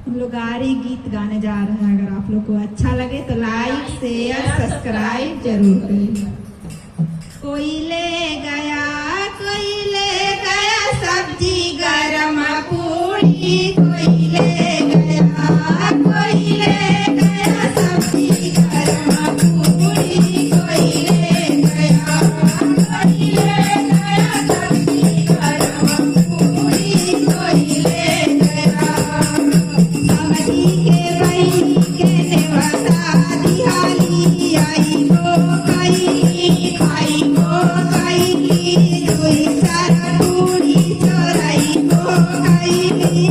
हम लोग आ रही गीत गाने जा रहे हैं। अगर आप लोग को अच्छा लगे तो लाइक शेयर सब्सक्राइब जरूर करें। कोई ले गया सब्जी गरम पूरी, कोई ले गया सब्जी गरम पूरी, कोई ले गया सब्जी गरम पूरी, कोई ले गया। समधी के बहिनी के नेवता दिहाली, आई गो कैली दुई चार पूरी चोराई गो कैली।